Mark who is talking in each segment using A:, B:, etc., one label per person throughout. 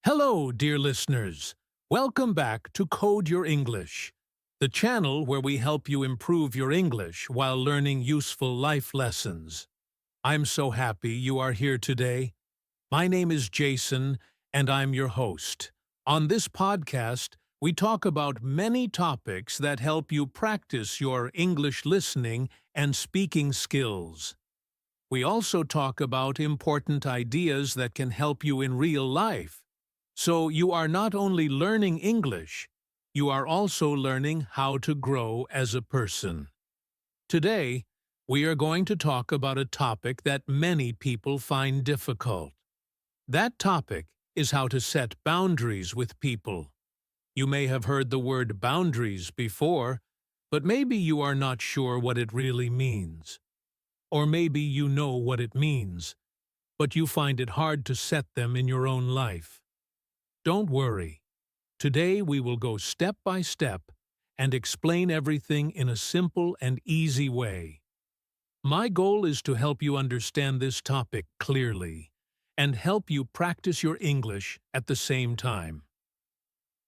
A: Hello, dear listeners. Welcome back to Code Your English, the channel where we help you improve your English while learning useful life lessons. I'm so happy you are here today. My name is Jason, and I'm your host. On this podcast, we talk about many topics that help you practice your English listening and speaking skills. We also talk about important ideas that can help you in real life. So you are not only learning English, you are also learning how to grow as a person. Today, we are going to talk about a topic that many people find difficult. That topic is how to set boundaries with people. You may have heard the word boundaries before, but maybe you are not sure what it really means. Or maybe you know what it means, but you find it hard to set them in your own life. Don't worry. Today we will go step by step and explain everything in a simple and easy way. My goal is to help you understand this topic clearly and help you practice your English at the same time.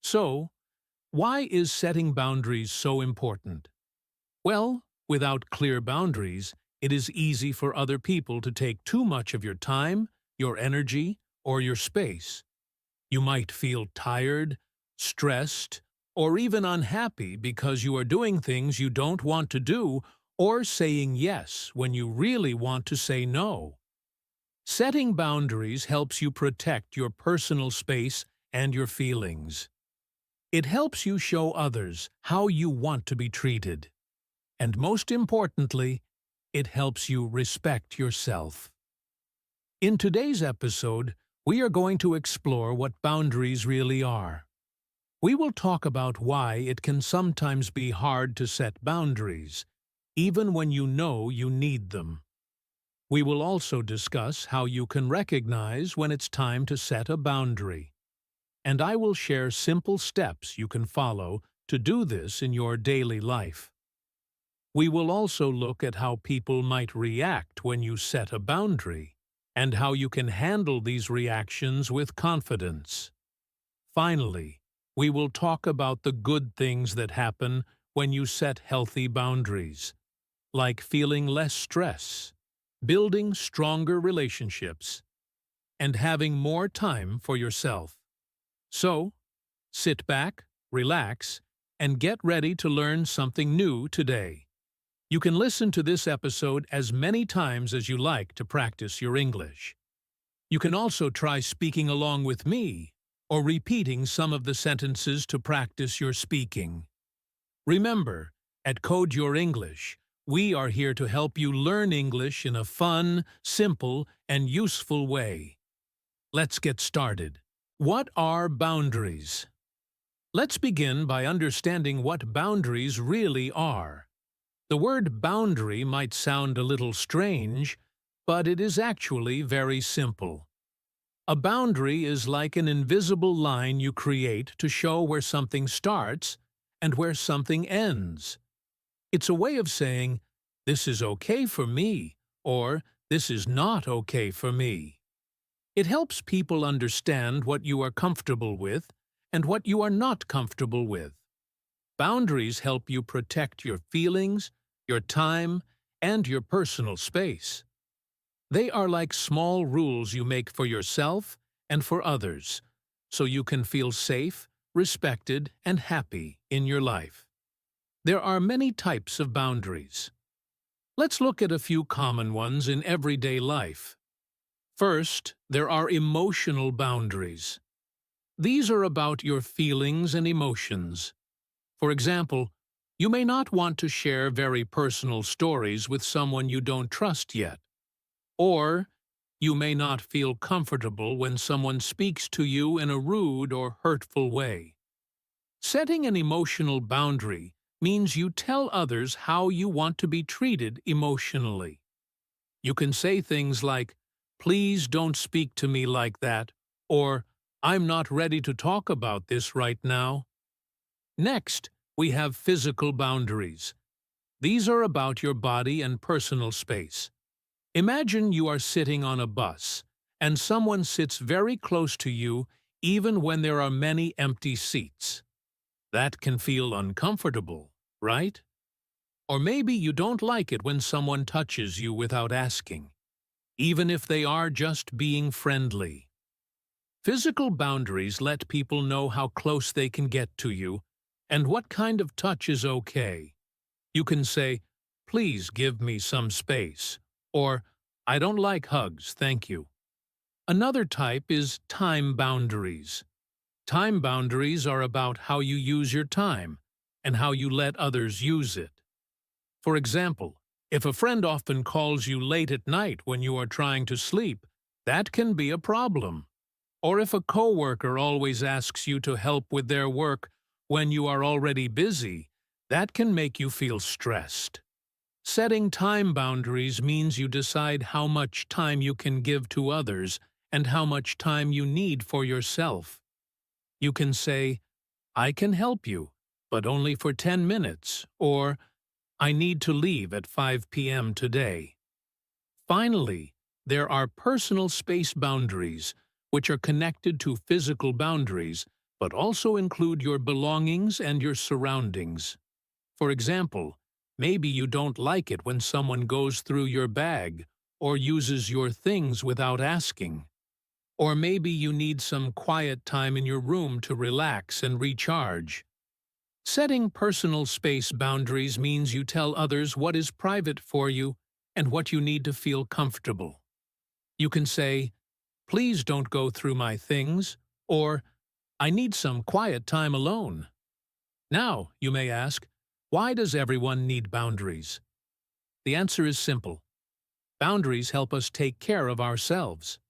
A: So, why is setting boundaries so important? Well, without clear boundaries, it is easy for other people to take too much of your time, your energy, or your space. You might feel tired, stressed, or even unhappy because you are doing things you don't want to do or saying yes when you really want to say no. Setting boundaries helps you protect your personal space and your feelings. It helps you show others how you want to be treated. And most importantly, it helps you respect yourself. In today's episode, we are going to explore what boundaries really are. We will talk about why it can sometimes be hard to set boundaries, even when you know you need them. We will also discuss how you can recognize when it's time to set a boundary. And I will share simple steps you can follow to do this in your daily life. We will also look at how people might react when you set a boundary, and how you can handle these reactions with confidence. Finally, we will talk about the good things that happen when you set healthy boundaries, like feeling less stress, building stronger relationships, and having more time for yourself. So, sit back, relax, and get ready to learn something new today. You can listen to this episode as many times as you like to practice your English. You can also try speaking along with me or repeating some of the sentences to practice your speaking. Remember, at Code Your English, we are here to help you learn English in a fun, simple, and useful way. Let's get started. What are boundaries? Let's begin by understanding what boundaries really are. The word boundary might sound a little strange, but it is actually very simple. A boundary is like an invisible line you create to show where something starts and where something ends. It's a way of saying, "This is okay for me," or "This is not okay for me." It helps people understand what you are comfortable with and what you are not comfortable with. Boundaries help you protect your feelings, your time, and your personal space. They are like small rules you make for yourself and for others, so you can feel safe, respected, and happy in your life. There are many types of boundaries. Let's look at a few common ones in everyday life. First, there are emotional boundaries. These are about your feelings and emotions. For example, you may not want to share very personal stories with someone you don't trust yet. Or, you may not feel comfortable when someone speaks to you in a rude or hurtful way. Setting an emotional boundary means you tell others how you want to be treated emotionally. You can say things like, "Please don't speak to me like that," or "I'm not ready to talk about this right now." Next, we have physical boundaries. These are about your body and personal space. Imagine you are sitting on a bus, and someone sits very close to you even when there are many empty seats. That can feel uncomfortable, right? Or maybe you don't like it when someone touches you without asking, even if they are just being friendly. Physical boundaries let people know how close they can get to you and what kind of touch is okay. You can say, "Please give me some space," or "I don't like hugs, thank you." Another type is time boundaries. Time boundaries are about how you use your time and how you let others use it. For example, if a friend often calls you late at night when you are trying to sleep, that can be a problem. Or if a coworker always asks you to help with their work when you are already busy, that can make you feel stressed. Setting time boundaries means you decide how much time you can give to others and how much time you need for yourself. You can say, "I can help you, but only for 10 minutes," or "I need to leave at 5 p.m. today." Finally, there are personal space boundaries, which are connected to physical boundaries, but also include your belongings and your surroundings. For example, maybe you don't like it when someone goes through your bag or uses your things without asking. Or maybe you need some quiet time in your room to relax and recharge. Setting personal space boundaries means you tell others what is private for you and what you need to feel comfortable. You can say, "Please don't go through my things," or "I need some quiet time alone." Now, you may ask, why does everyone need boundaries? The answer is simple. Boundaries help us take care of ourselves.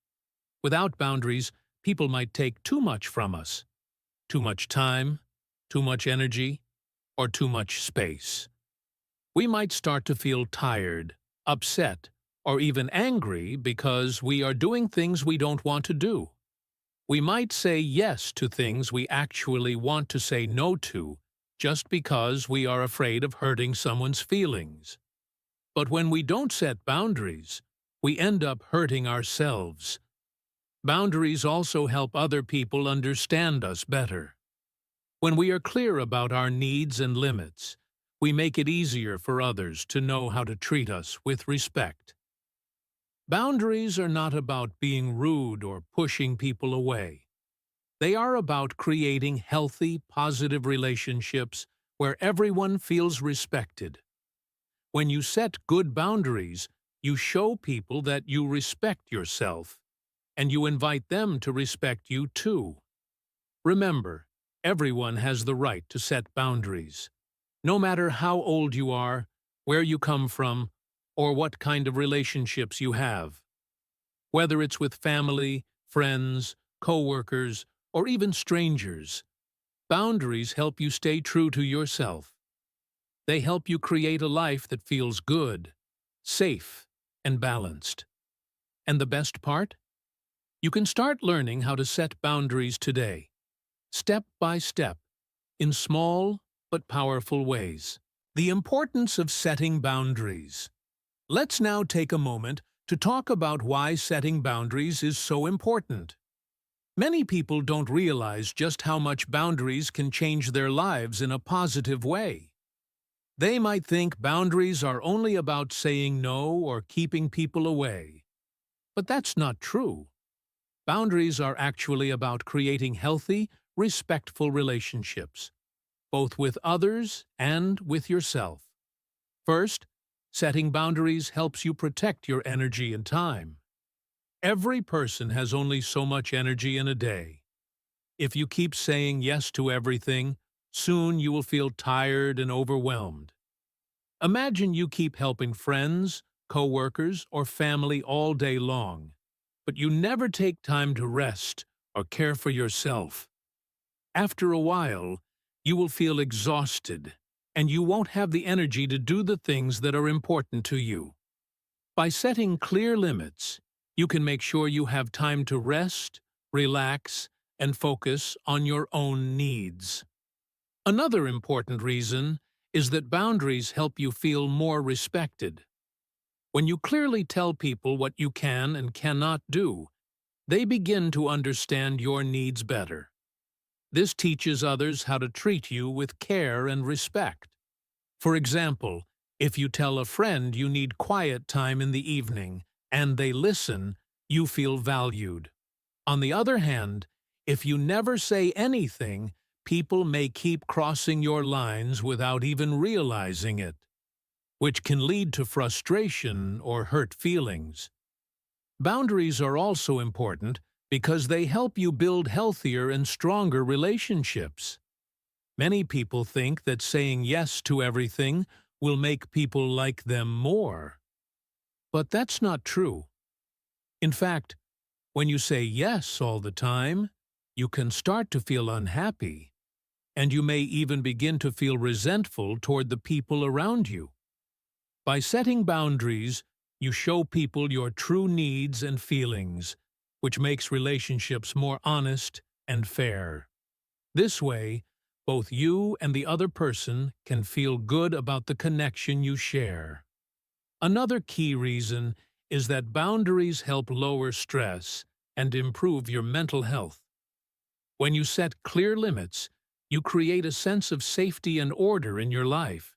A: Without boundaries, people might take too much from us. Too much time, too much energy, or too much space. We might start to feel tired, upset, or even angry because we are doing things we don't want to do. We might say yes to things we actually want to say no to, just because we are afraid of hurting someone's feelings. But when we don't set boundaries, we end up hurting ourselves. Boundaries also help other people understand us better. When we are clear about our needs and limits, we make it easier for others to know how to treat us with respect. Boundaries are not about being rude or pushing people away. They are about creating healthy, positive relationships where everyone feels respected. When you set good boundaries, you show people that you respect yourself, and you invite them to respect you too. Remember, everyone has the right to set boundaries. No matter how old you are, where you come from, or what kind of relationships you have. Whether it's with family, friends, co-workers, or even strangers, boundaries help you stay true to yourself. They help you create a life that feels good, safe, and balanced. And the best part? You can start learning how to set boundaries today, step by step, in small but powerful ways. The importance of setting boundaries. Let's now take a moment to talk about why setting boundaries is so important. Many people don't realize just how much boundaries can change their lives in a positive way. They might think boundaries are only about saying no or keeping people away. But that's not true. Boundaries are actually about creating healthy, respectful relationships, both with others and with yourself. First, setting boundaries helps you protect your energy and time. Every person has only so much energy in a day. If you keep saying yes to everything, soon you will feel tired and overwhelmed. Imagine you keep helping friends, co-workers, or family all day long, but you never take time to rest or care for yourself. After a while, you will feel exhausted, and you won't have the energy to do the things that are important to you. By setting clear limits, you can make sure you have time to rest, relax, and focus on your own needs. Another important reason is that boundaries help you feel more respected. When you clearly tell people what you can and cannot do, they begin to understand your needs better. This teaches others how to treat you with care and respect. For example, if you tell a friend you need quiet time in the evening and they listen, you feel valued. On the other hand, if you never say anything, people may keep crossing your lines without even realizing it, which can lead to frustration or hurt feelings. Boundaries are also important because they help you build healthier and stronger relationships. Many people think that saying yes to everything will make people like them more. But that's not true. In fact, when you say yes all the time, you can start to feel unhappy, and you may even begin to feel resentful toward the people around you. By setting boundaries, you show people your true needs and feelings, which makes relationships more honest and fair. This way, both you and the other person can feel good about the connection you share. Another key reason is that boundaries help lower stress and improve your mental health. When you set clear limits, you create a sense of safety and order in your life.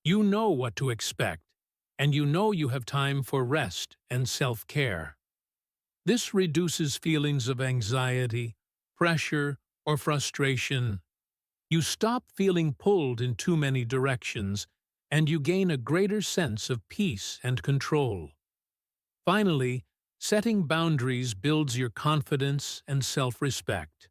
A: You know what to expect, and you know you have time for rest and self-care. This reduces feelings of anxiety, pressure, or frustration. You stop feeling pulled in too many directions, and you gain a greater sense of peace and control. Finally, setting boundaries builds your confidence and self-respect.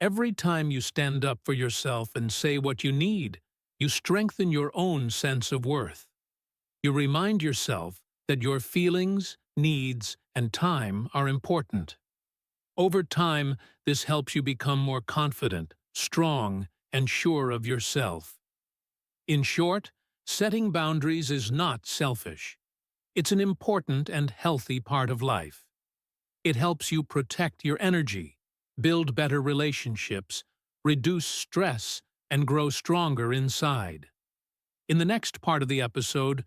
A: Every time you stand up for yourself and say what you need, you strengthen your own sense of worth. You remind yourself that your feelings, needs, and time are important. Over time, this helps you become more confident, strong, and sure of yourself. In short, setting boundaries is not selfish. It's an important and healthy part of life. It helps you protect your energy, build better relationships, reduce stress, and grow stronger inside. In the next part of the episode,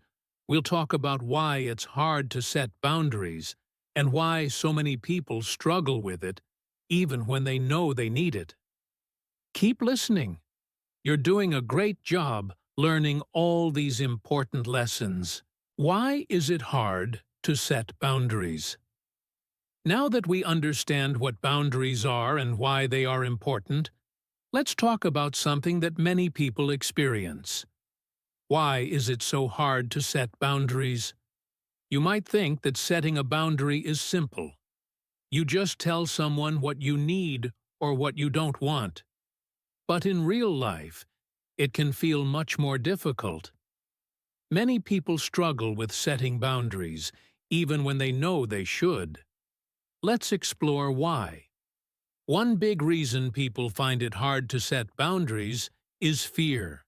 A: we'll talk about why it's hard to set boundaries and why so many people struggle with it, even when they know they need it. Keep listening. You're doing a great job learning all these important lessons. Why is it hard to set boundaries? Now that we understand what boundaries are and why they are important, let's talk about something that many people experience. Why is it so hard to set boundaries? You might think that setting a boundary is simple. You just tell someone what you need or what you don't want. But in real life, it can feel much more difficult. Many people struggle with setting boundaries, even when they know they should. Let's explore why. One big reason people find it hard to set boundaries is fear.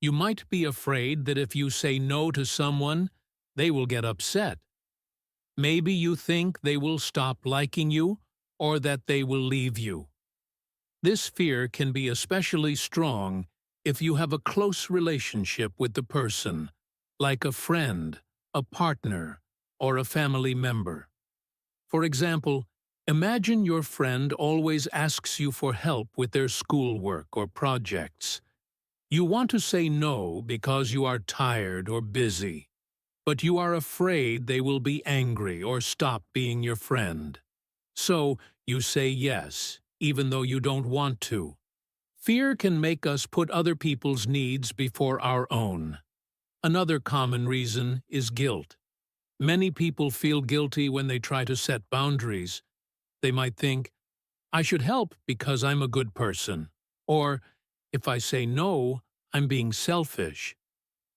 A: You might be afraid that if you say no to someone, they will get upset. Maybe you think they will stop liking you or that they will leave you. This fear can be especially strong if you have a close relationship with the person, like a friend, a partner, or a family member. For example, imagine your friend always asks you for help with their schoolwork or projects. You want to say no because you are tired or busy, but you are afraid they will be angry or stop being your friend. So you say yes, even though you don't want to. Fear can make us put other people's needs before our own. Another common reason is guilt. Many people feel guilty when they try to set boundaries. They might think, I should help because I'm a good person, or if I say no, I'm being selfish.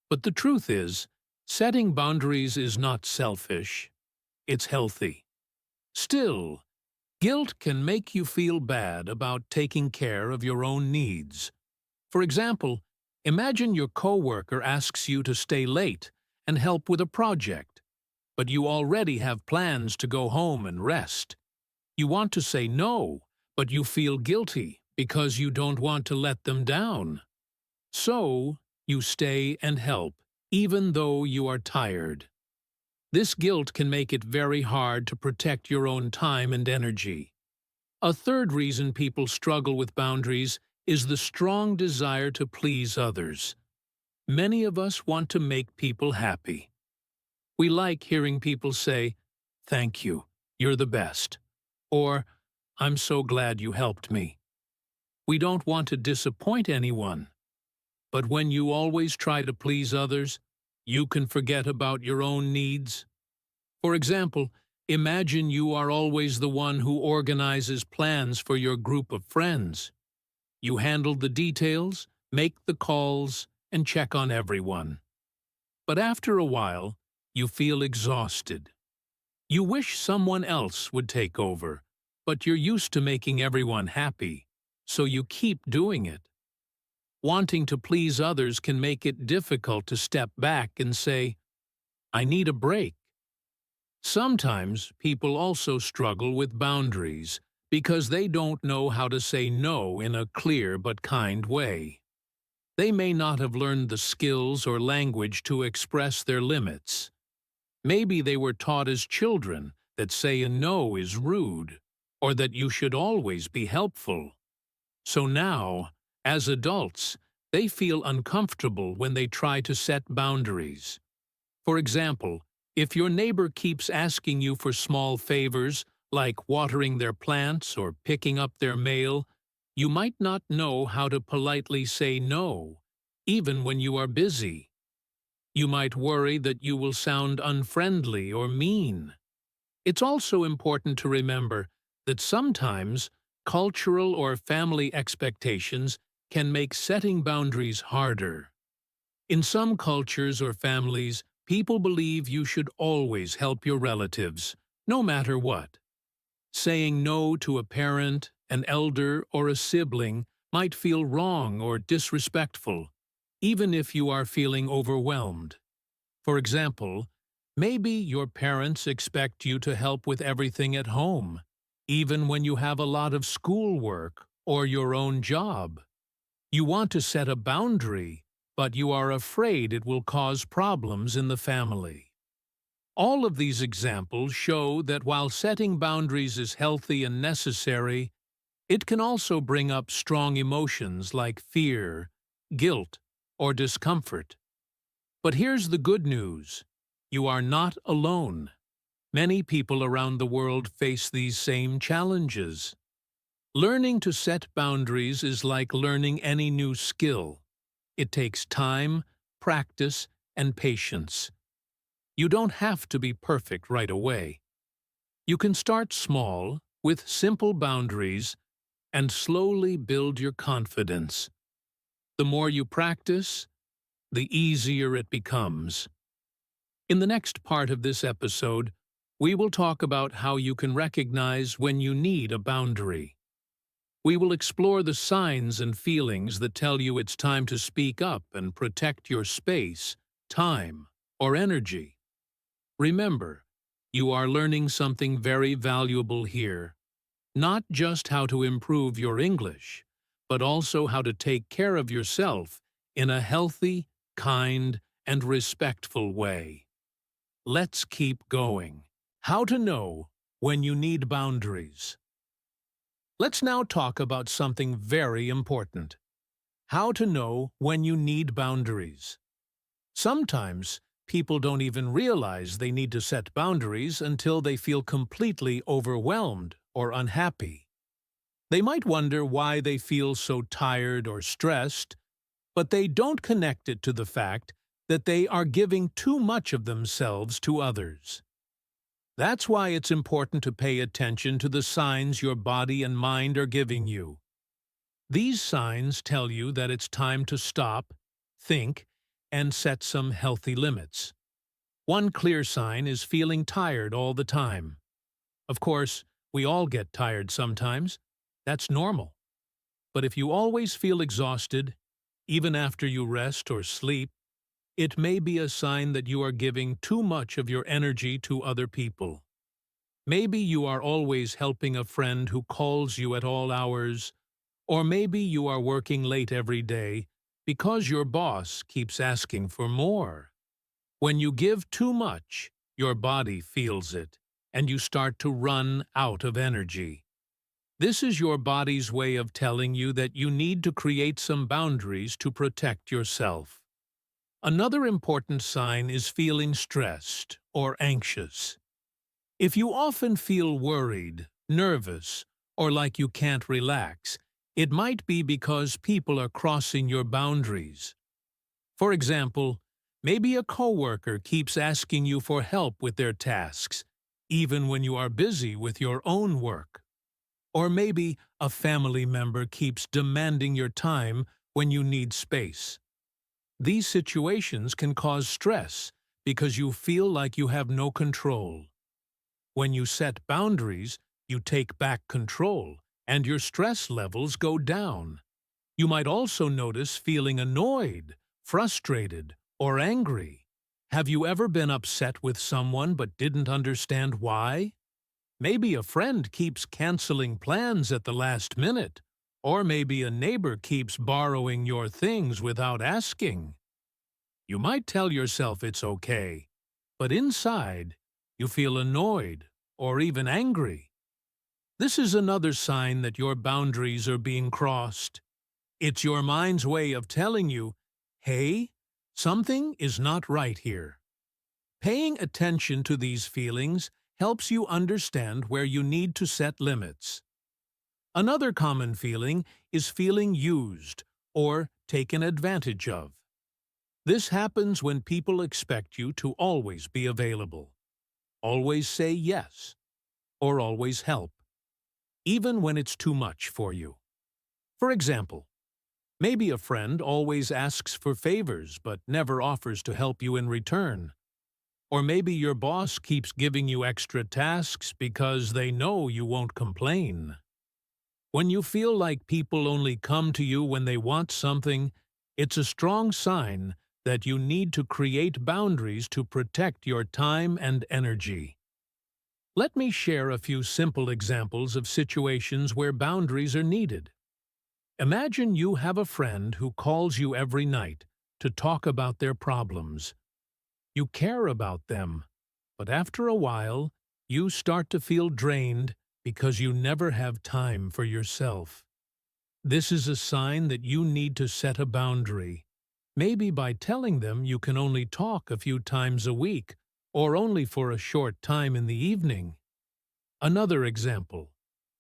A: But the truth is, setting boundaries is not selfish. It's healthy. Still, guilt can make you feel bad about taking care of your own needs. For example, imagine your coworker asks you to stay late and help with a project, but you already have plans to go home and rest. You want to say no, but you feel guilty because you don't want to let them down. So, you stay and help, even though you are tired. This guilt can make it very hard to protect your own time and energy. A third reason people struggle with boundaries is the strong desire to please others. Many of us want to make people happy. We like hearing people say, "Thank you, you're the best," or "I'm so glad you helped me." We don't want to disappoint anyone. But when you always try to please others, you can forget about your own needs. For example, imagine you are always the one who organizes plans for your group of friends. You handle the details, make the calls, and check on everyone. But after a while, you feel exhausted. You wish someone else would take over, but you're used to making everyone happy, so you keep doing it. Wanting to please others can make it difficult to step back and say, "I need a break." Sometimes people also struggle with boundaries because they don't know how to say no in a clear but kind way. They may not have learned the skills or language to express their limits. Maybe they were taught as children that saying no is rude, or that you should always be helpful. So now, as adults, they feel uncomfortable when they try to set boundaries. For example, if your neighbor keeps asking you for small favors, like watering their plants or picking up their mail, you might not know how to politely say no, even when you are busy. You might worry that you will sound unfriendly or mean. It's also important to remember that sometimes cultural or family expectations can make setting boundaries harder. In some cultures or families, people believe you should always help your relatives, no matter what. Saying no to a parent, an elder, or a sibling might feel wrong or disrespectful, even if you are feeling overwhelmed. For example, maybe your parents expect you to help with everything at home, even when you have a lot of schoolwork or your own job. You want to set a boundary, but you are afraid it will cause problems in the family. All of these examples show that while setting boundaries is healthy and necessary, it can also bring up strong emotions like fear, guilt, or discomfort. But here's the good news. You are not alone. Many people around the world face these same challenges. Learning to set boundaries is like learning any new skill. It takes time, practice, and patience. You don't have to be perfect right away. You can start small, with simple boundaries, and slowly build your confidence. The more you practice, the easier it becomes. In the next part of this episode, we will talk about how you can recognize when you need a boundary. We will explore the signs and feelings that tell you it's time to speak up and protect your space, time, or energy. Remember, you are learning something very valuable here. Not just how to improve your English, but also how to take care of yourself in a healthy, kind, and respectful way. Let's keep going. How to know when you need boundaries. Let's now talk about something very important. How to know when you need boundaries. Sometimes people don't even realize they need to set boundaries until they feel completely overwhelmed or unhappy. They might wonder why they feel so tired or stressed, but they don't connect it to the fact that they are giving too much of themselves to others. That's why it's important to pay attention to the signs your body and mind are giving you. These signs tell you that it's time to stop, think, and set some healthy limits. One clear sign is feeling tired all the time. Of course, we all get tired sometimes. That's normal. But if you always feel exhausted, even after you rest or sleep, it may be a sign that you are giving too much of your energy to other people. Maybe you are always helping a friend who calls you at all hours, or maybe you are working late every day because your boss keeps asking for more. When you give too much, your body feels it, and you start to run out of energy. This is your body's way of telling you that you need to create some boundaries to protect yourself. Another important sign is feeling stressed or anxious. If you often feel worried, nervous, or like you can't relax, it might be because people are crossing your boundaries. For example, maybe a coworker keeps asking you for help with their tasks, even when you are busy with your own work. Or maybe a family member keeps demanding your time when you need space. These situations can cause stress because you feel like you have no control. When you set boundaries, you take back control, and your stress levels go down. You might also notice feeling annoyed, frustrated, or angry. Have you ever been upset with someone but didn't understand why? Maybe a friend keeps canceling plans at the last minute, or maybe a neighbor keeps borrowing your things without asking. You might tell yourself it's okay, but inside, you feel annoyed or even angry. This is another sign that your boundaries are being crossed. It's your mind's way of telling you, hey, something is not right here. Paying attention to these feelings helps you understand where you need to set limits. Another common feeling is feeling used or taken advantage of. This happens when people expect you to always be available, always say yes, or always help, even when it's too much for you. For example, maybe a friend always asks for favors but never offers to help you in return. Or maybe your boss keeps giving you extra tasks because they know you won't complain. When you feel like people only come to you when they want something, it's a strong sign that you need to create boundaries to protect your time and energy. Let me share a few simple examples of situations where boundaries are needed. Imagine you have a friend who calls you every night to talk about their problems. You care about them, but after a while, you start to feel drained because you never have time for yourself. This is a sign that you need to set a boundary, maybe by telling them you can only talk a few times a week or only for a short time in the evening. Another example.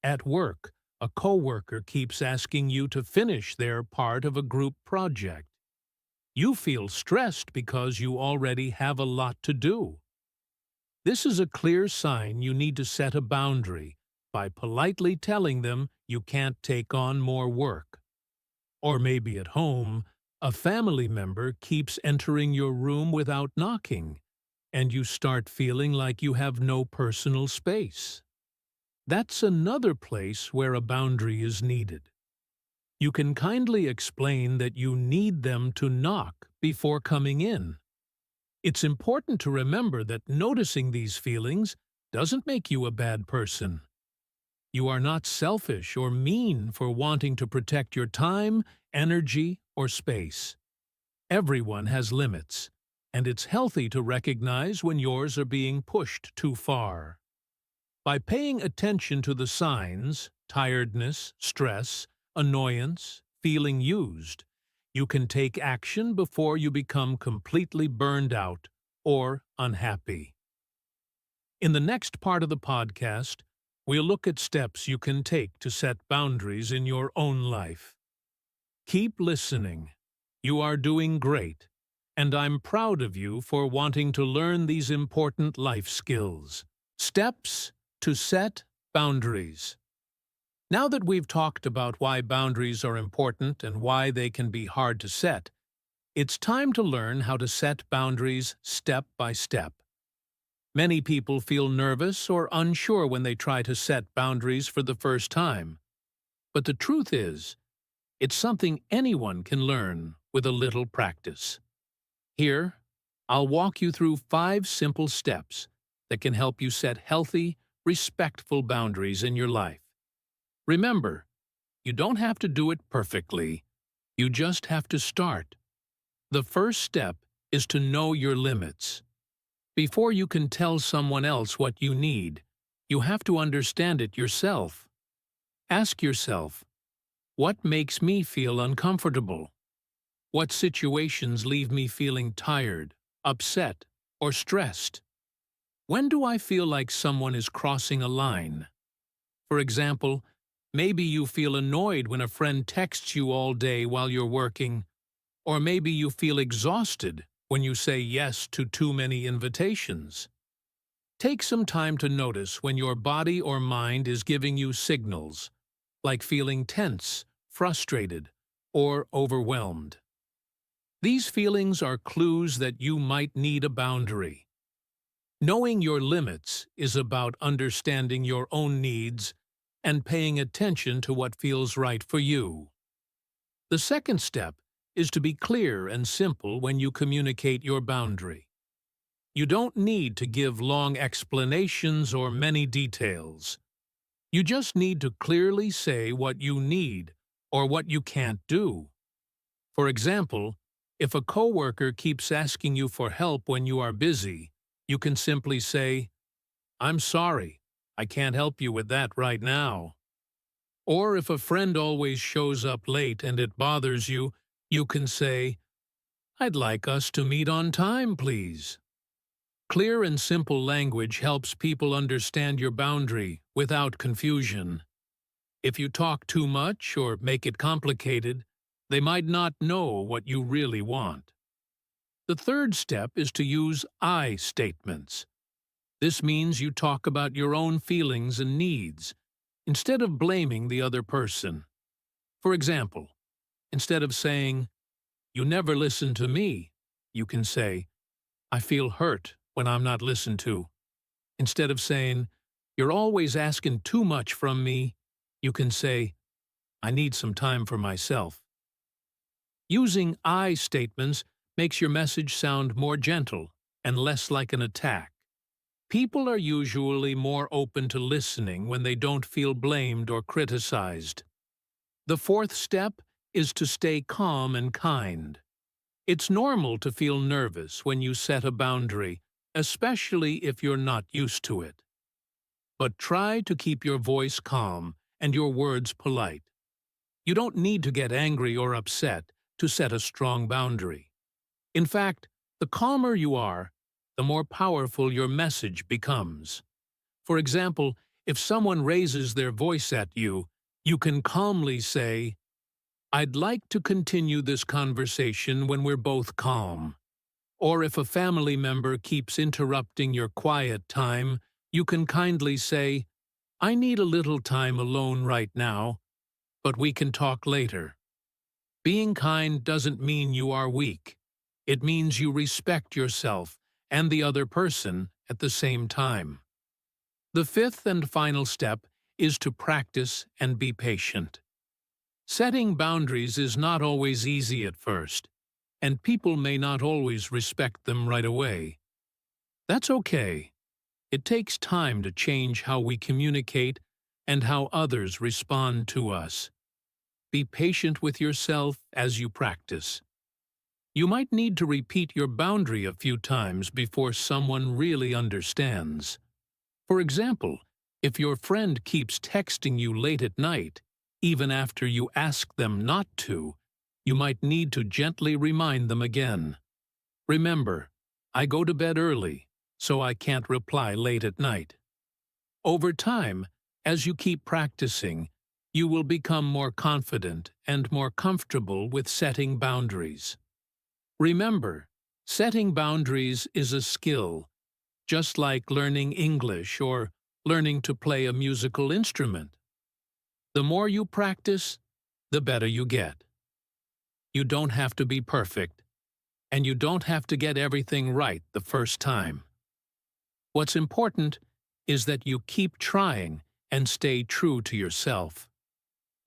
A: At work, a coworker keeps asking you to finish their part of a group project. You feel stressed because you already have a lot to do. This is a clear sign you need to set a boundary by politely telling them you can't take on more work. Or maybe at home, a family member keeps entering your room without knocking, and you start feeling like you have no personal space. That's another place where a boundary is needed. You can kindly explain that you need them to knock before coming in. It's important to remember that noticing these feelings doesn't make you a bad person. You are not selfish or mean for wanting to protect your time, energy, or space. Everyone has limits, and it's healthy to recognize when yours are being pushed too far. By paying attention to the signs, tiredness, stress, annoyance, feeling used, you can take action before you become completely burned out or unhappy. In the next part of the podcast, we'll look at steps you can take to set boundaries in your own life. Keep listening. You are doing great, and I'm proud of you for wanting to learn these important life skills. Steps to set boundaries. Now that we've talked about why boundaries are important and why they can be hard to set, it's time to learn how to set boundaries step by step. Many people feel nervous or unsure when they try to set boundaries for the first time. But the truth is, it's something anyone can learn with a little practice. Here, I'll walk you through 5 simple steps that can help you set healthy, respectful boundaries in your life. Remember, you don't have to do it perfectly. You just have to start. The first step is to know your limits. Before you can tell someone else what you need, you have to understand it yourself. Ask yourself, what makes me feel uncomfortable? What situations leave me feeling tired, upset, or stressed? When do I feel like someone is crossing a line? For example, maybe you feel annoyed when a friend texts you all day while you're working, or maybe you feel exhausted when you say yes to too many invitations. Take some time to notice when your body or mind is giving you signals, like feeling tense, frustrated, or overwhelmed. These feelings are clues that you might need a boundary. Knowing your limits is about understanding your own needs and paying attention to what feels right for you. The second step is to be clear and simple when you communicate your boundary. You don't need to give long explanations or many details. You just need to clearly say what you need or what you can't do. For example, if a coworker keeps asking you for help when you are busy, you can simply say, "I'm sorry, I can't help you with that right now." Or if a friend always shows up late and it bothers you, you can say, "I'd like us to meet on time, please." Clear and simple language helps people understand your boundary without confusion. If you talk too much or make it complicated, they might not know what you really want. The third step is to use I statements. This means you talk about your own feelings and needs, instead of blaming the other person. For example, instead of saying, "You never listen to me," you can say, "I feel hurt when I'm not listened to." Instead of saying, "You're always asking too much from me," you can say, "I need some time for myself." Using I statements makes your message sound more gentle and less like an attack. People are usually more open to listening when they don't feel blamed or criticized. The fourth step is to stay calm and kind. It's normal to feel nervous when you set a boundary, especially if you're not used to it. But try to keep your voice calm and your words polite. You don't need to get angry or upset to set a strong boundary. In fact, the calmer you are, the more powerful your message becomes. For example, if someone raises their voice at you, you can calmly say, "I'd like to continue this conversation when we're both calm." Or if a family member keeps interrupting your quiet time, you can kindly say, "I need a little time alone right now, but we can talk later." Being kind doesn't mean you are weak. It means you respect yourself and the other person at the same time. The fifth and final step is to practice and be patient. Setting boundaries is not always easy at first, and people may not always respect them right away. That's okay. It takes time to change how we communicate and how others respond to us. Be patient with yourself as you practice. You might need to repeat your boundary a few times before someone really understands. For example, if your friend keeps texting you late at night, even after you ask them not to, you might need to gently remind them again. Remember, I go to bed early, so I can't reply late at night. Over time, as you keep practicing, you will become more confident and more comfortable with setting boundaries. Remember, setting boundaries is a skill, just like learning English or learning to play a musical instrument. The more you practice, the better you get. You don't have to be perfect, and you don't have to get everything right the first time. What's important is that you keep trying and stay true to yourself.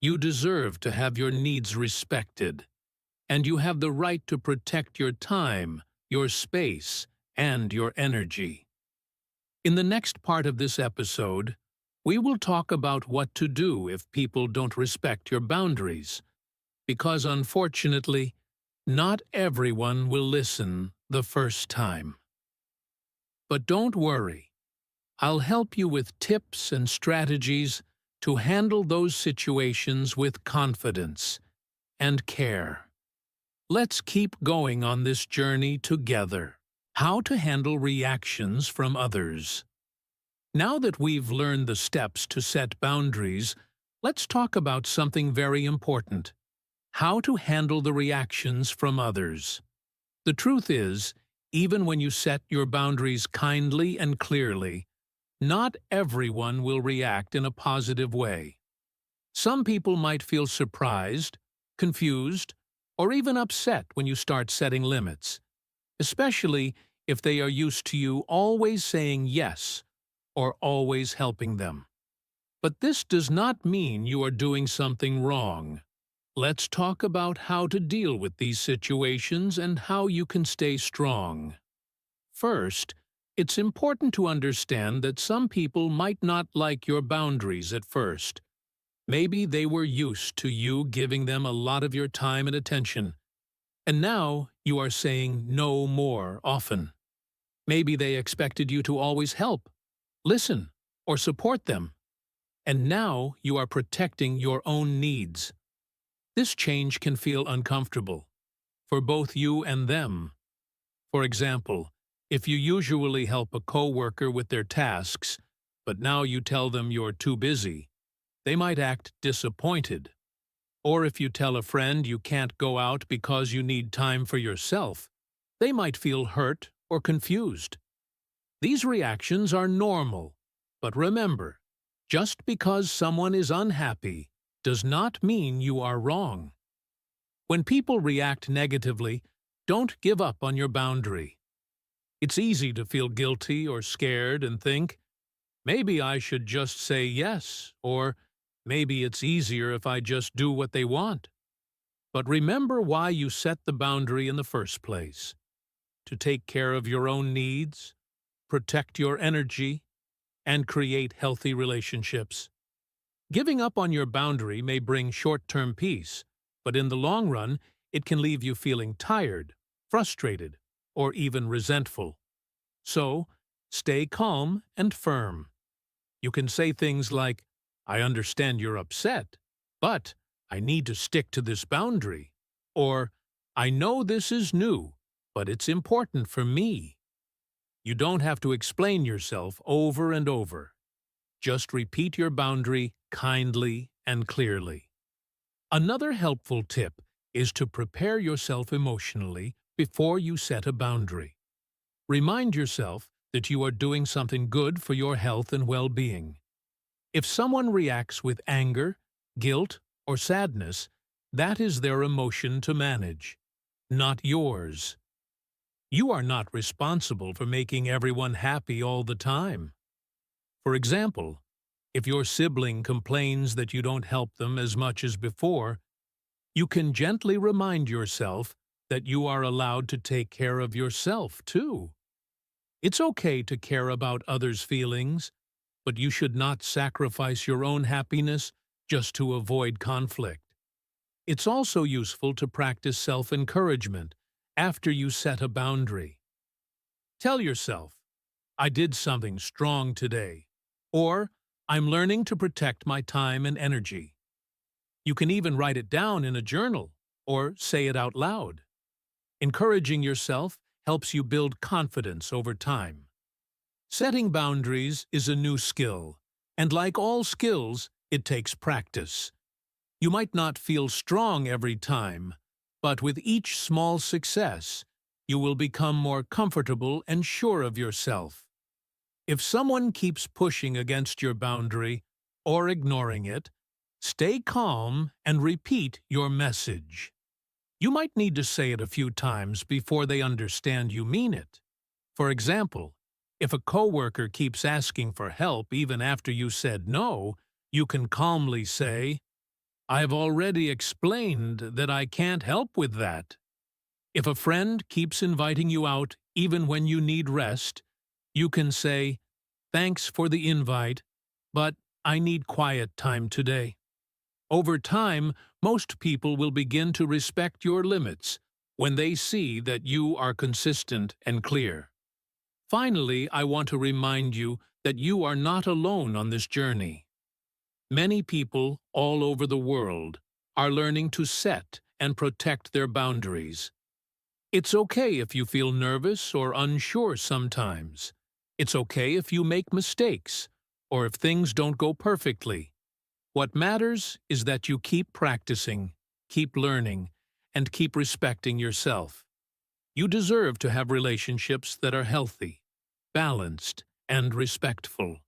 A: You deserve to have your needs respected, and you have the right to protect your time, your space, and your energy. In the next part of this episode, we will talk about what to do if people don't respect your boundaries, because unfortunately, not everyone will listen the first time. But don't worry. I'll help you with tips and strategies to handle those situations with confidence and care. Let's keep going on this journey together. How to handle reactions from others. Now that we've learned the steps to set boundaries, let's talk about something very important: how to handle the reactions from others. The truth is, even when you set your boundaries kindly and clearly, not everyone will react in a positive way. Some people might feel surprised, confused, or even upset when you start setting limits, especially if they are used to you always saying yes or always helping them. But this does not mean you are doing something wrong. Let's talk about how to deal with these situations and how you can stay strong. First, it's important to understand that some people might not like your boundaries at first. Maybe they were used to you giving them a lot of your time and attention, and now you are saying no more often. Maybe they expected you to always help, listen, or support them, and now you are protecting your own needs. This change can feel uncomfortable for both you and them. For example, if you usually help a coworker with their tasks, but now you tell them you're too busy, they might act disappointed. Or if you tell a friend you can't go out because you need time for yourself, they might feel hurt or confused. These reactions are normal, but remember, just because someone is unhappy does not mean you are wrong. When people react negatively, don't give up on your boundary. It's easy to feel guilty or scared and think, maybe I should just say yes, or maybe it's easier if I just do what they want. But remember why you set the boundary in the first place: to take care of your own needs, protect your energy, and create healthy relationships. Giving up on your boundary may bring short-term peace, but in the long run, it can leave you feeling tired, frustrated, or even resentful. So, stay calm and firm. You can say things like, "I understand you're upset, but I need to stick to this boundary," or "I know this is new, but it's important for me." You don't have to explain yourself over and over. Just repeat your boundary kindly and clearly. Another helpful tip is to prepare yourself emotionally before you set a boundary. Remind yourself that you are doing something good for your health and well-being. If someone reacts with anger, guilt, or sadness, that is their emotion to manage, not yours. You are not responsible for making everyone happy all the time. For example, if your sibling complains that you don't help them as much as before, you can gently remind yourself that you are allowed to take care of yourself, too. It's okay to care about others' feelings, but you should not sacrifice your own happiness just to avoid conflict. It's also useful to practice self-encouragement after you set a boundary. Tell yourself, "I did something strong today," or "I'm learning to protect my time and energy." You can even write it down in a journal or say it out loud. Encouraging yourself helps you build confidence over time. Setting boundaries is a new skill, and like all skills, it takes practice. You might not feel strong every time, but with each small success, you will become more comfortable and sure of yourself. If someone keeps pushing against your boundary or ignoring it, stay calm and repeat your message. You might need to say it a few times before they understand you mean it. For example, if a coworker keeps asking for help even after you said no, you can calmly say, "I've already explained that I can't help with that." If a friend keeps inviting you out even when you need rest, you can say, "Thanks for the invite, but I need quiet time today." Over time, most people will begin to respect your limits when they see that you are consistent and clear. Finally, I want to remind you that you are not alone on this journey. Many people all over the world are learning to set and protect their boundaries. It's okay if you feel nervous or unsure sometimes. It's okay if you make mistakes or if things don't go perfectly. What matters is that you keep practicing, keep learning, and keep respecting yourself. You deserve to have relationships that are healthy, balanced, and respectful.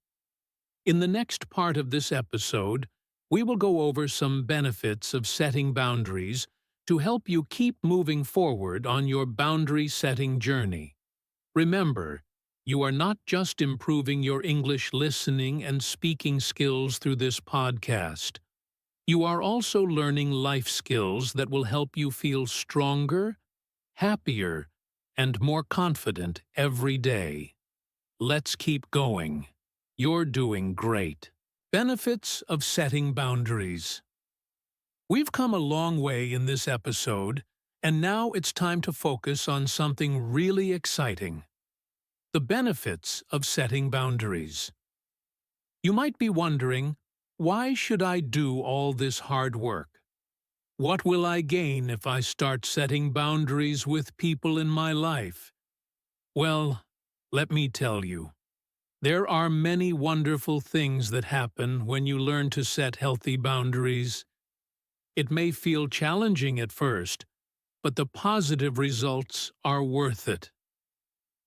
A: In the next part of this episode, we will go over some benefits of setting boundaries to help you keep moving forward on your boundary-setting journey. Remember, you are not just improving your English listening and speaking skills through this podcast. You are also learning life skills that will help you feel stronger, happier, and more confident every day. Let's keep going. You're doing great. Benefits of setting boundaries. We've come a long way in this episode, and now it's time to focus on something really exciting. The benefits of setting boundaries. You might be wondering, why should I do all this hard work? What will I gain if I start setting boundaries with people in my life? Well, let me tell you. There are many wonderful things that happen when you learn to set healthy boundaries. It may feel challenging at first, but the positive results are worth it.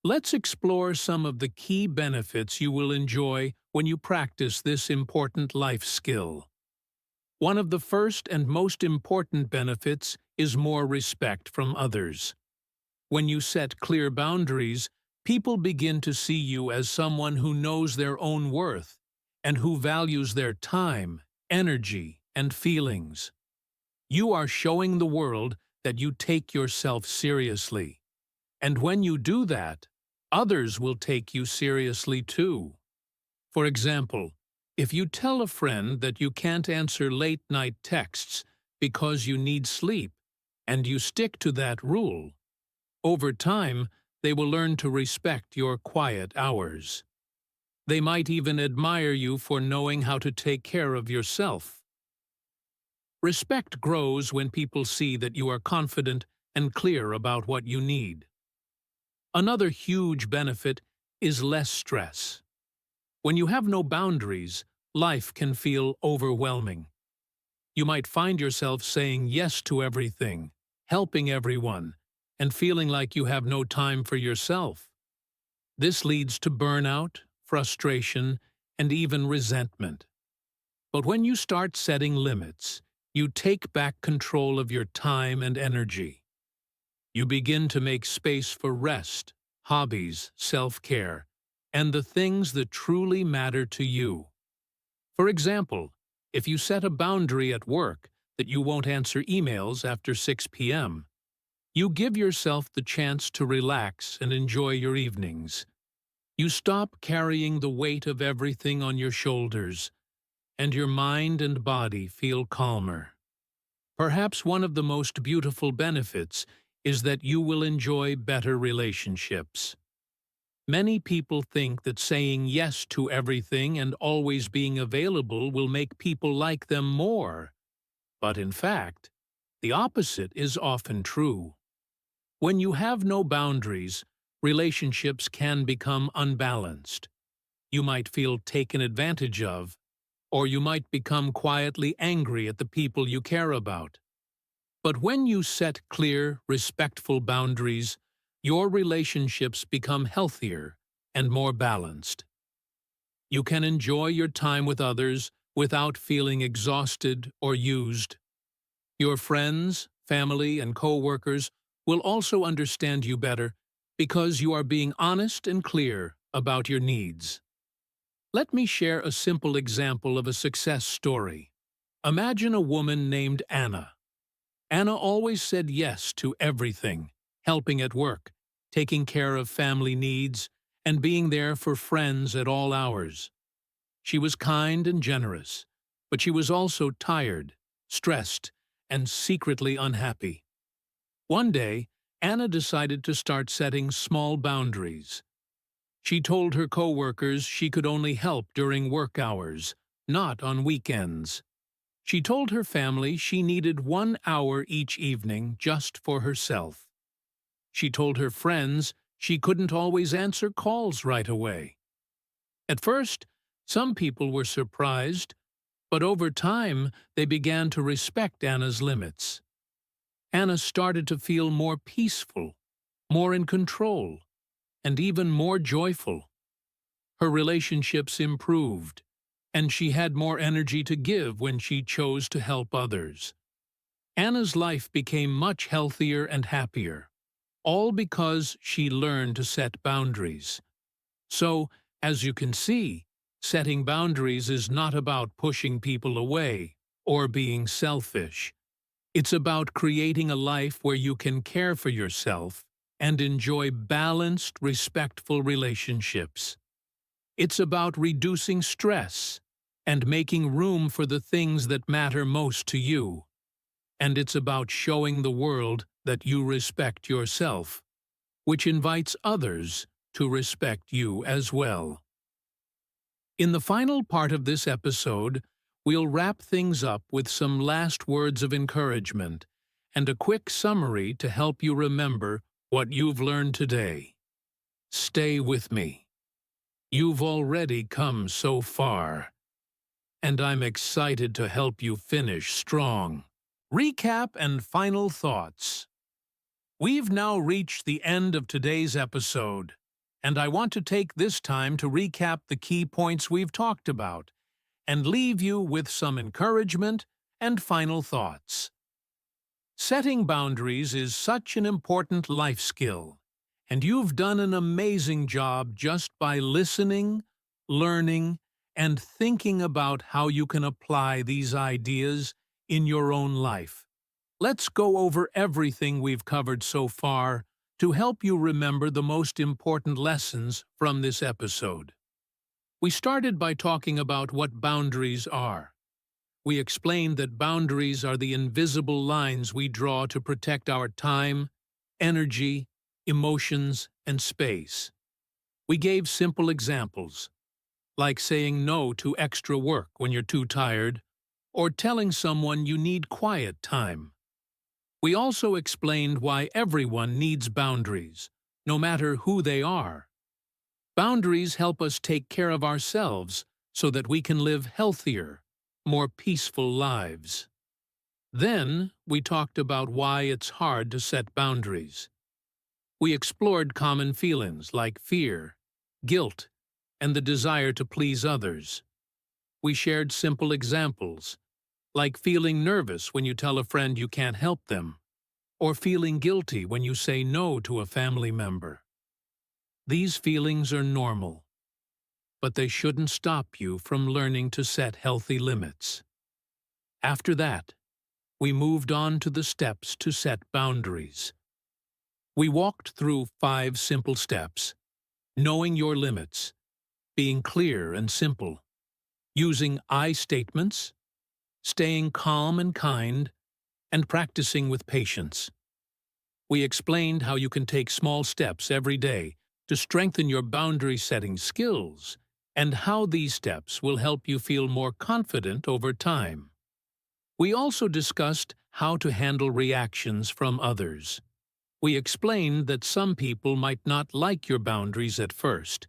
A: Let's explore some of the key benefits you will enjoy when you practice this important life skill. One of the first and most important benefits is more respect from others. When you set clear boundaries, people begin to see you as someone who knows their own worth and who values their time, energy, and feelings. You are showing the world that you take yourself seriously. And when you do that, others will take you seriously too. For example, if you tell a friend that you can't answer late-night texts because you need sleep, and you stick to that rule, over time, they will learn to respect your quiet hours. They might even admire you for knowing how to take care of yourself. Respect grows when people see that you are confident and clear about what you need. Another huge benefit is less stress. When you have no boundaries, life can feel overwhelming. You might find yourself saying yes to everything, helping everyone, and feeling like you have no time for yourself. This leads to burnout, frustration, and even resentment. But when you start setting limits, you take back control of your time and energy. You begin to make space for rest, hobbies, self-care, and the things that truly matter to you. For example, if you set a boundary at work that you won't answer emails after 6 p.m., you give yourself the chance to relax and enjoy your evenings. You stop carrying the weight of everything on your shoulders, and your mind and body feel calmer. Perhaps one of the most beautiful benefits is that you will enjoy better relationships. Many people think that saying yes to everything and always being available will make people like them more. But in fact, the opposite is often true. When you have no boundaries, relationships can become unbalanced. You might feel taken advantage of, or you might become quietly angry at the people you care about. But when you set clear, respectful boundaries, your relationships become healthier and more balanced. You can enjoy your time with others without feeling exhausted or used. Your friends, family, and co-workers will also understand you better because you are being honest and clear about your needs. Let me share a simple example of a success story. Imagine a woman named Anna. Anna always said yes to everything, helping at work, taking care of family needs, and being there for friends at all hours. She was kind and generous, but she was also tired, stressed, and secretly unhappy. One day, Anna decided to start setting small boundaries. She told her coworkers she could only help during work hours, not on weekends. She told her family she needed 1 hour each evening just for herself. She told her friends she couldn't always answer calls right away. At first, some people were surprised, but over time they began to respect Anna's limits. Anna started to feel more peaceful, more in control, and even more joyful. Her relationships improved, and she had more energy to give when she chose to help others. Anna's life became much healthier and happier, all because she learned to set boundaries. So, as you can see, setting boundaries is not about pushing people away or being selfish. It's about creating a life where you can care for yourself and enjoy balanced, respectful relationships. It's about reducing stress and making room for the things that matter most to you. And it's about showing the world that you respect yourself, which invites others to respect you as well. In the final part of this episode, we'll wrap things up with some last words of encouragement and a quick summary to help you remember what you've learned today. Stay with me. You've already come so far, and I'm excited to help you finish strong. Recap and final thoughts. We've now reached the end of today's episode, and I want to take this time to recap the key points we've talked about and leave you with some encouragement and final thoughts. Setting boundaries is such an important life skill, and you've done an amazing job just by listening, learning, and thinking about how you can apply these ideas in your own life. Let's go over everything we've covered so far to help you remember the most important lessons from this episode. We started by talking about what boundaries are. We explained that boundaries are the invisible lines we draw to protect our time, energy, emotions, and space. We gave simple examples, like saying no to extra work when you're too tired, or telling someone you need quiet time. We also explained why everyone needs boundaries, no matter who they are. Boundaries help us take care of ourselves so that we can live healthier, more peaceful lives. Then, we talked about why it's hard to set boundaries. We explored common feelings like fear, guilt, and the desire to please others. We shared simple examples, like feeling nervous when you tell a friend you can't help them, or feeling guilty when you say no to a family member. These feelings are normal, but they shouldn't stop you from learning to set healthy limits. After that, we moved on to the steps to set boundaries. We walked through 5 simple steps: knowing your limits, being clear and simple, using I statements, staying calm and kind, and practicing with patience. We explained how you can take small steps every day to strengthen your boundary-setting skills, and how these steps will help you feel more confident over time. We also discussed how to handle reactions from others. We explained that some people might not like your boundaries at first,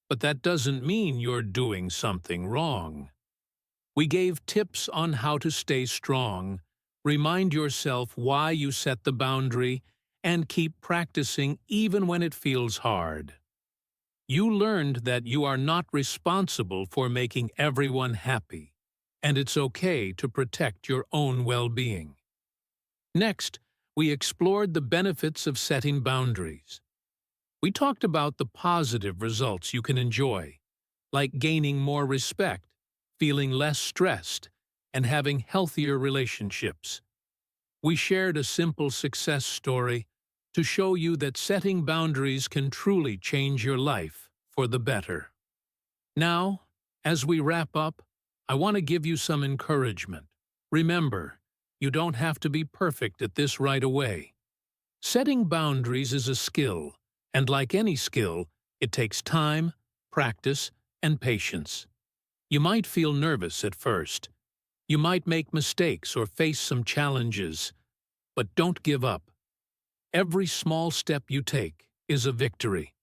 A: but that doesn't mean you're doing something wrong. We gave tips on how to stay strong, remind yourself why you set the boundary, and keep practicing even when it feels hard. You learned that you are not responsible for making everyone happy, and it's okay to protect your own well-being. Next, we explored the benefits of setting boundaries. We talked about the positive results you can enjoy, like gaining more respect, feeling less stressed, and having healthier relationships. We shared a simple success story to show you that setting boundaries can truly change your life for the better. Now, as we wrap up, I want to give you some encouragement. Remember, you don't have to be perfect at this right away. Setting boundaries is a skill, and like any skill, It takes time, practice, and patience. You might feel nervous at first. You might make mistakes or face some challenges, but don't give up. Every small step you take is a victory.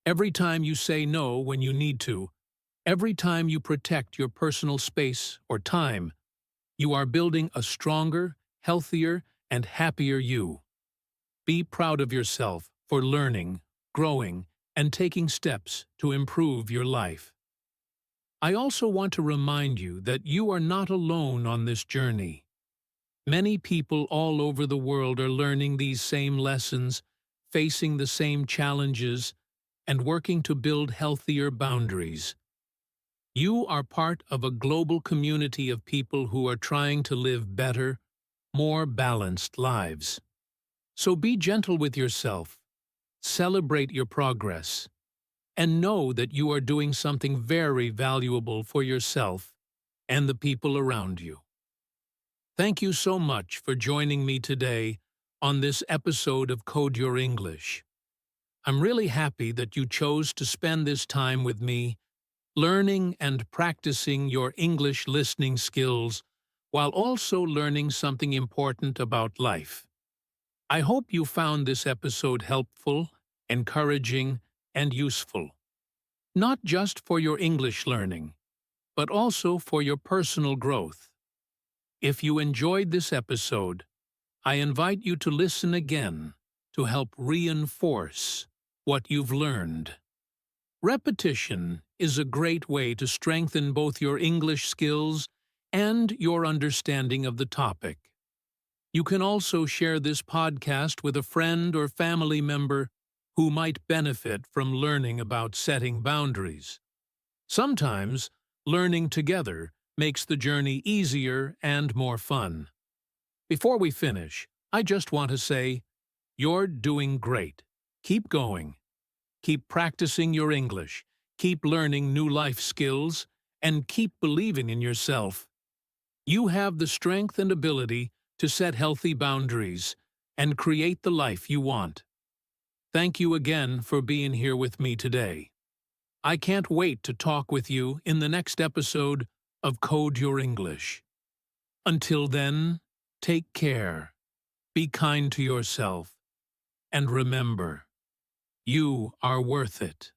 A: Every time you say no when you need to, every time you protect your personal space or time, you are building a stronger, healthier, and happier you. Be proud of yourself for learning, growing, and taking steps to improve your life. I also want to remind you that you are not alone on this journey. Many people all over the world are learning these same lessons, facing the same challenges, and working to build healthier boundaries. You are part of a global community of people who are trying to live better, more balanced lives. So be gentle with yourself, celebrate your progress, and know that you are doing something very valuable for yourself and the people around you. Thank you so much for joining me today on this episode of Code Your English. I'm really happy that you chose to spend this time with me, learning and practicing your English listening skills while also learning something important about life. I hope you found this episode helpful, encouraging, and useful. Not just for your English learning, but also for your personal growth. If you enjoyed this episode, I invite you to listen again to help reinforce what you've learned. Repetition is a great way to strengthen both your English skills and your understanding of the topic. You can also share this podcast with a friend or family member who might benefit from learning about setting boundaries. Sometimes, learning together makes the journey easier and more fun. Before we finish, I just want to say, you're doing great. Keep going. Keep practicing your English, keep learning new life skills, and keep believing in yourself. You have the strength and ability to set healthy boundaries and create the life you want. Thank you again for being here with me today. I can't wait to talk with you in the next episode of Code Your English. Until then, take care, be kind to yourself, and remember, you are worth it.